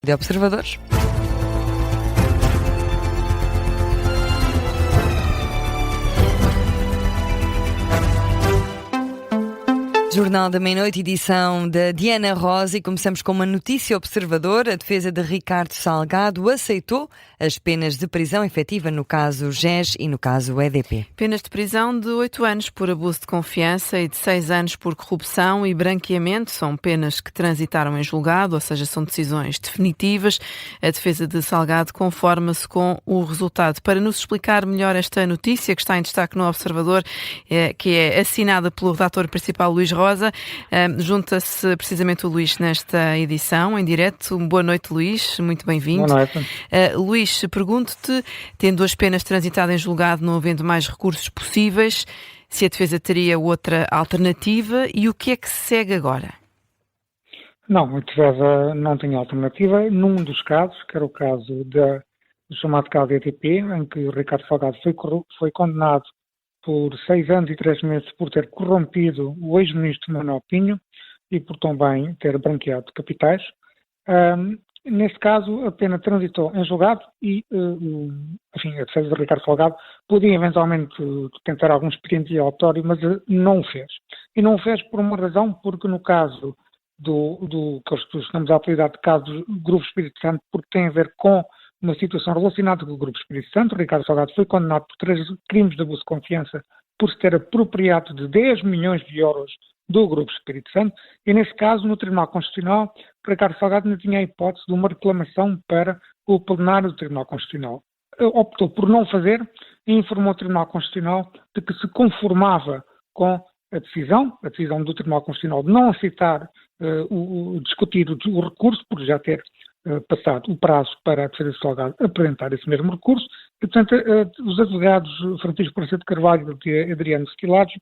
de Observadores. Jornal da Meia-Noite, edição da Diana Rosa, e começamos com uma notícia observadora. A defesa de Ricardo Salgado aceitou as penas de prisão efetiva no caso GES e no caso EDP. Penas de prisão de 8 anos por abuso de confiança e de 6 anos por corrupção e branqueamento. São penas que transitaram em julgado, ou seja, são decisões definitivas. A defesa de Salgado conforma-se com o resultado. Para nos explicar melhor esta notícia, que está em destaque no Observador, que é assinada pelo redator principal Luís Rosa, junta-se precisamente o Luís nesta edição, em direto. Boa noite, Luís, muito bem-vindo. Boa noite. Luís, pergunto-te, tendo as penas transitadas em julgado, não havendo mais recursos possíveis, se a defesa teria outra alternativa e o que é que se segue agora? Não, a defesa não tinha alternativa. Num dos casos, que era o caso do chamado caso EDP, em que o Ricardo Salgado foi condenado por 6 anos e 3 meses por ter corrompido o ex-ministro Manuel Pinho e por também ter branqueado capitais. Neste caso, a pena transitou em julgado e, a defesa de Ricardo Salgado podia eventualmente tentar algum expediente dilatório, mas não o fez. E não o fez por uma razão, porque no caso do que estamos a apelidar de caso do Grupo Espírito Santo, porque tem a ver com uma situação relacionada com o Grupo Espírito Santo. O Ricardo Salgado foi condenado por 3 crimes de abuso de confiança por se ter apropriado de 10 milhões de euros do Grupo Espírito Santo e, nesse caso, no Tribunal Constitucional, o Ricardo Salgado não tinha a hipótese de uma reclamação para o plenário do Tribunal Constitucional. Optou por não fazer e informou o Tribunal Constitucional de que se conformava com a decisão do Tribunal Constitucional de não aceitar discutir o recurso, por já ter passado o prazo para a defesa de Salgado apresentar esse mesmo recurso, e, portanto, os advogados Francisco Paracedo Carvalho e Adriano Squilados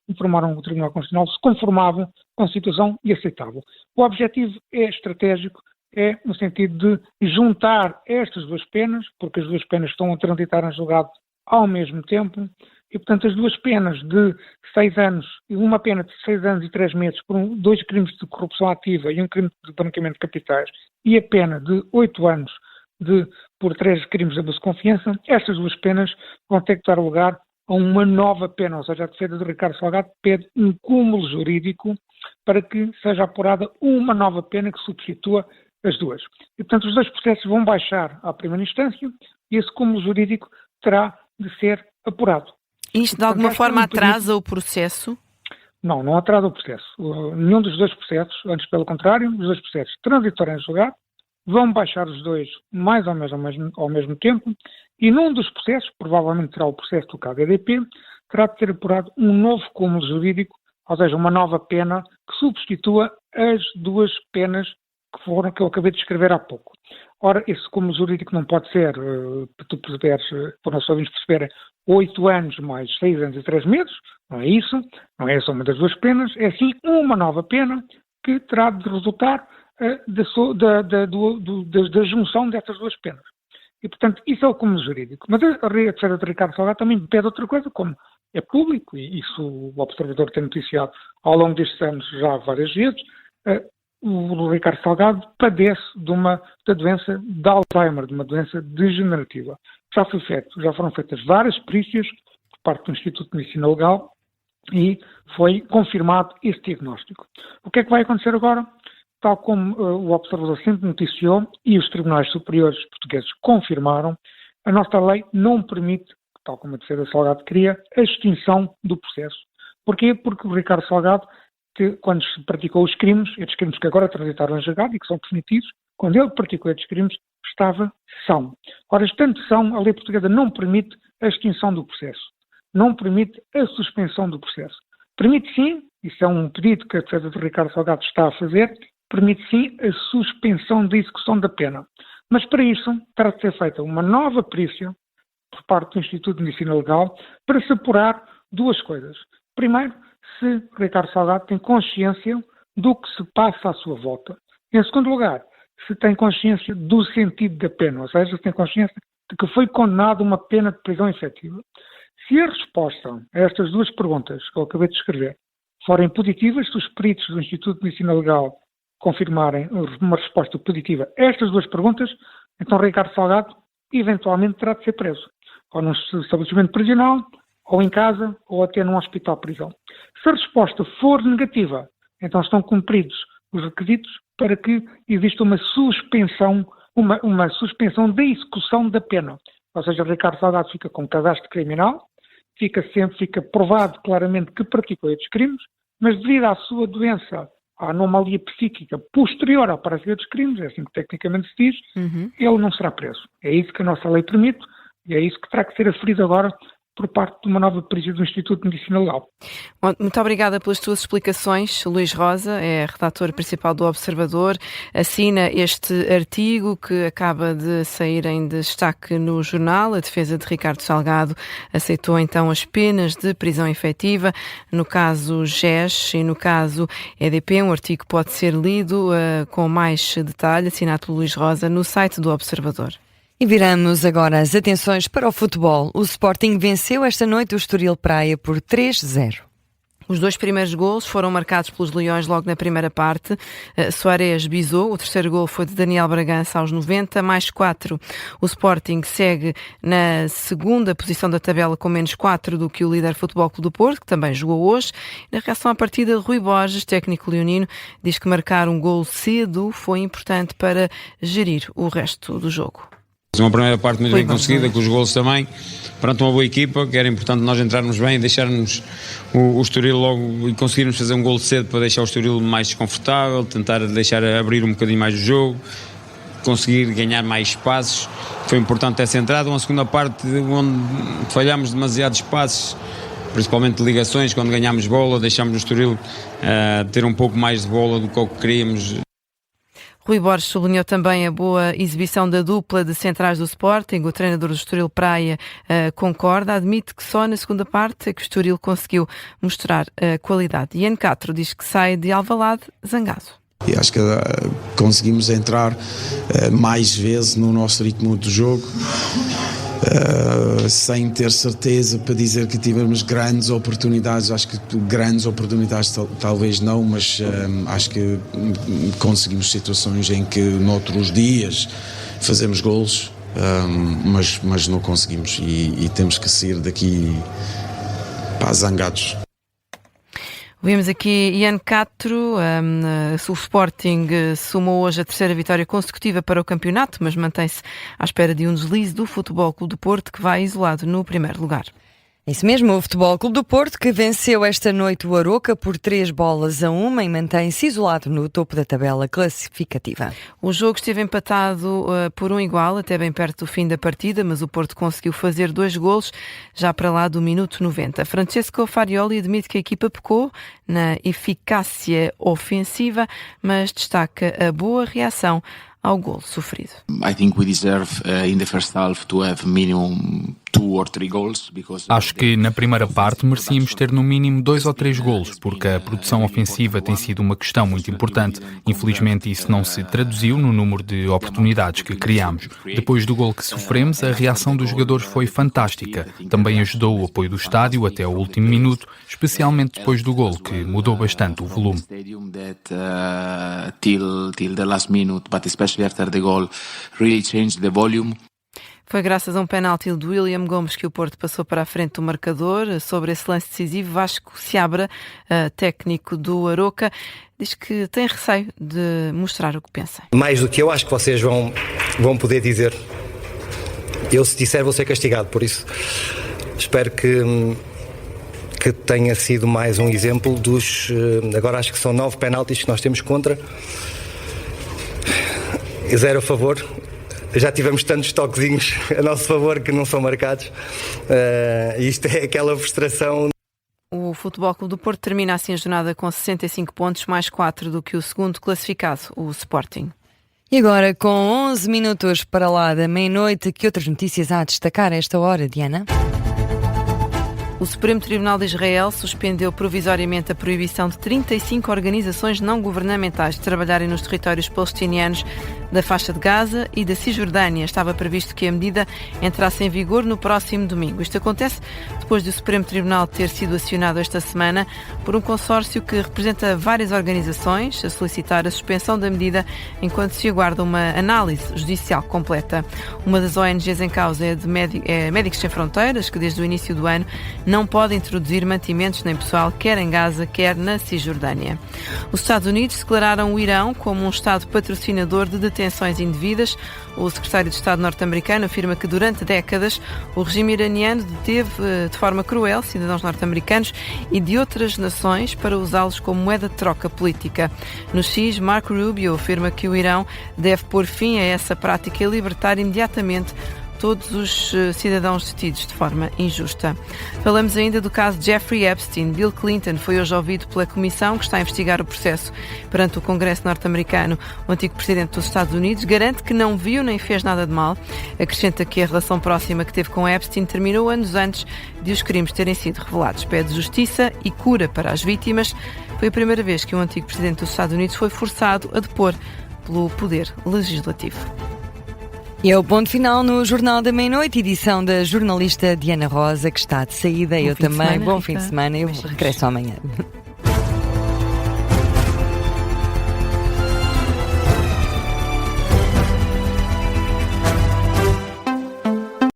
informaram o Tribunal Constitucional, se conformavam com a situação e aceitavam. O objetivo é estratégico, é no sentido de juntar estas duas penas, porque as duas penas estão a transitar em julgado ao mesmo tempo, e, portanto, as duas penas de 6 anos, e uma pena de 6 anos e 3 meses por 2 crimes de corrupção ativa e um crime de branqueamento de capitais, e a pena de 8 anos por 3 crimes de abuso de confiança, estas duas penas vão ter que dar lugar a uma nova pena, ou seja, a defesa de Ricardo Salgado pede um cúmulo jurídico para que seja apurada uma nova pena que substitua as duas. E, portanto, os 2 processos vão baixar à primeira instância e esse cúmulo jurídico terá de ser apurado. Isto de alguma forma atrasa o processo? Não atrasa o processo. Nenhum dos 2 processos, antes pelo contrário, os 2 processos transitórios em julgado, vão baixar os 2 mais ou menos ao mesmo tempo, e num dos processos, provavelmente será o processo do caso EDP, terá de ser apurado um novo cúmulo jurídico, ou seja, uma nova pena que substitua as 2 penas que eu acabei de descrever há pouco. Ora, esse cúmulo jurídico não pode ser, para tu perceberes, para nós ouvintes perceberem, 8 anos mais 6 anos e 3 meses, não é isso, não é essa uma das 2 penas, é sim uma nova pena que terá de resultar da junção destas 2 penas. E, portanto, isso é o cúmulo jurídico. Mas a defesa de Ricardo Salgado também pede outra coisa, como é público, e isso o Observador tem noticiado ao longo destes anos já várias vezes, o Ricardo Salgado padece da doença de Alzheimer, de uma doença degenerativa. Já foram feitas várias perícias por parte do Instituto de Medicina Legal e foi confirmado esse diagnóstico. O que é que vai acontecer agora? Tal como o Observador sempre noticiou e os tribunais superiores portugueses confirmaram, a nossa lei não permite, tal como a defesa de Salgado queria, a extinção do processo. Porquê? Porque o Ricardo Salgado, quando se praticou os crimes, estes crimes que agora transitaram em julgado e que são definitivos, quando ele praticou estes crimes, estava são. Ora, estando são, a lei portuguesa não permite a extinção do processo, não permite a suspensão do processo. Permite sim, isso é um pedido que a defesa de Ricardo Salgado está a fazer, permite sim a suspensão da execução da pena. Mas para isso terá de ser feita uma nova perícia por parte do Instituto de Medicina Legal para se apurar 2 coisas. Primeiro, se Ricardo Salgado tem consciência do que se passa à sua volta. Em segundo lugar, se tem consciência do sentido da pena, ou seja, se tem consciência de que foi condenado a uma pena de prisão efetiva. Se a resposta a estas 2 perguntas que eu acabei de escrever forem positivas, se os peritos do Instituto de Medicina Legal confirmarem uma resposta positiva a estas duas perguntas, então Ricardo Salgado eventualmente terá de ser preso, ou num estabelecimento prisional, ou em casa, ou até num hospital-prisão. Se a resposta for negativa, então estão cumpridos os requisitos para que exista uma suspensão da execução da pena. Ou seja, Ricardo Salgado fica com cadastro criminal, fica provado claramente que praticou estes crimes, mas devido à sua doença, à anomalia psíquica posterior à prática dos crimes, é assim que tecnicamente se diz, ele não será preso. É isso que a nossa lei permite e é isso que terá que ser aferido agora por parte de uma nova presidente do Instituto de Medicina Legal. Bom, muito obrigada pelas tuas explicações. Luís Rosa é redator principal do Observador, assina este artigo que acaba de sair em destaque no jornal. A defesa de Ricardo Salgado aceitou então as penas de prisão efetiva no caso GES e no caso EDP. Um artigo pode ser lido com mais detalhe, assinado por Luís Rosa, no site do Observador. E viramos agora as atenções para o futebol. O Sporting venceu esta noite o Estoril Praia por 3-0. Os dois primeiros golos foram marcados pelos Leões logo na primeira parte. Soares bisou, o terceiro golo foi de Daniel Bragança aos 90, mais 4. O Sporting segue na segunda posição da tabela com menos 4 do que o líder Futebol Clube do Porto, que também jogou hoje. Na reação à partida, Rui Borges, técnico leonino, diz que marcar um golo cedo foi importante para gerir o resto do jogo. Uma primeira parte muito bem conseguida, com os golos também, perante uma boa equipa, que era importante nós entrarmos bem e deixarmos o Estoril logo e conseguirmos fazer um golo cedo para deixar o Estoril mais desconfortável, tentar deixar abrir um bocadinho mais o jogo, conseguir ganhar mais espaços. Foi importante essa entrada. Uma segunda parte onde falhámos demasiados espaços, principalmente de ligações, quando ganhámos bola, deixámos o Estoril ter um pouco mais de bola do que o que queríamos. Rui Borges sublinhou também a boa exibição da dupla de centrais do Sporting. O treinador do Estoril Praia concorda, admite que só na segunda parte é que o Estoril conseguiu mostrar qualidade. Ian Castro diz que sai de Alvalade zangado. E acho que conseguimos entrar mais vezes no nosso ritmo de jogo, sem ter certeza para dizer que tivemos grandes oportunidades. Acho que grandes oportunidades talvez não, mas acho que conseguimos situações em que noutros dias fazemos golos, mas não conseguimos e temos que sair daqui zangados. Vimos aqui Ian Castro. O Sporting somou hoje a terceira vitória consecutiva para o campeonato, mas mantém-se à espera de um deslize do Futebol Clube do Porto, que vai isolado no primeiro lugar. Isso mesmo, o Futebol Clube do Porto, que venceu esta noite o Aroca por 3-1 e mantém-se isolado no topo da tabela classificativa. O jogo esteve empatado por 1-1 até bem perto do fim da partida, mas o Porto conseguiu fazer 2 golos já para lá do minuto 90. Francesco Farioli admite que a equipa pecou na eficácia ofensiva, mas destaca a boa reação ao golo sofrido. I think we deserve in the first half to have minimum 2 or 3 goals because acho que na primeira parte merecíamos ter no mínimo 2 ou 3 golos, porque a produção ofensiva tem sido uma questão muito importante. Infelizmente isso não se traduziu no número de oportunidades que criámos. Depois do golo que sofremos, a reação dos jogadores foi fantástica. Também ajudou o apoio do estádio até o último minuto, especialmente depois do golo, que mudou bastante o volume. Till the last minute, but especially after the goal, really changed the volume. Foi graças a um penalti de William Gomes que o Porto passou para a frente do marcador. Sobre esse lance decisivo, Vasco Seabra, técnico do Aroca, diz que tem receio de mostrar o que pensa. Mais do que eu acho que vocês vão poder dizer. Eu, se disser, vou ser castigado, por isso espero que tenha sido mais um exemplo dos... Agora acho que são 9 penaltis que nós temos contra. 0 a favor. Já tivemos tantos toquezinhos a nosso favor que não são marcados. Isto é aquela frustração. O Futebol Clube do Porto termina assim a jornada com 65 pontos, mais 4 do que o segundo classificado, o Sporting. E agora, com 11 minutos para lá da meia-noite, que outras notícias há a destacar a esta hora, Diana? O Supremo Tribunal de Israel suspendeu provisoriamente a proibição de 35 organizações não governamentais de trabalharem nos territórios palestinianos da faixa de Gaza e da Cisjordânia. Estava previsto que a medida entrasse em vigor no próximo domingo. Isto acontece depois do Supremo Tribunal ter sido acionado esta semana por um consórcio que representa várias organizações a solicitar a suspensão da medida enquanto se aguarda uma análise judicial completa. Uma das ONGs em causa é Médicos Sem Fronteiras, que desde o início do ano não pode introduzir mantimentos nem pessoal quer em Gaza, quer na Cisjordânia. Os Estados Unidos declararam o Irão como um Estado patrocinador de detenções indevidas. O secretário de Estado norte-americano afirma que durante décadas o regime iraniano deteve de forma cruel cidadãos norte-americanos e de outras nações para usá-los como moeda de troca política. No X, Marco Rubio afirma que o Irão deve pôr fim a essa prática e libertar imediatamente todos os cidadãos detidos de forma injusta. Falamos ainda do caso de Jeffrey Epstein. Bill Clinton foi hoje ouvido pela comissão que está a investigar o processo perante o Congresso norte-americano. O antigo presidente dos Estados Unidos garante que não viu nem fez nada de mal. Acrescenta que a relação próxima que teve com Epstein terminou anos antes de os crimes terem sido revelados. Pede justiça e cura para as vítimas. Foi a primeira vez que um antigo presidente dos Estados Unidos foi forçado a depor pelo poder legislativo. E é o ponto final no Jornal da Meia-Noite, edição da jornalista Diana Rosa, que está de saída. Eu também. Bom fim de semana. Eu regresso amanhã.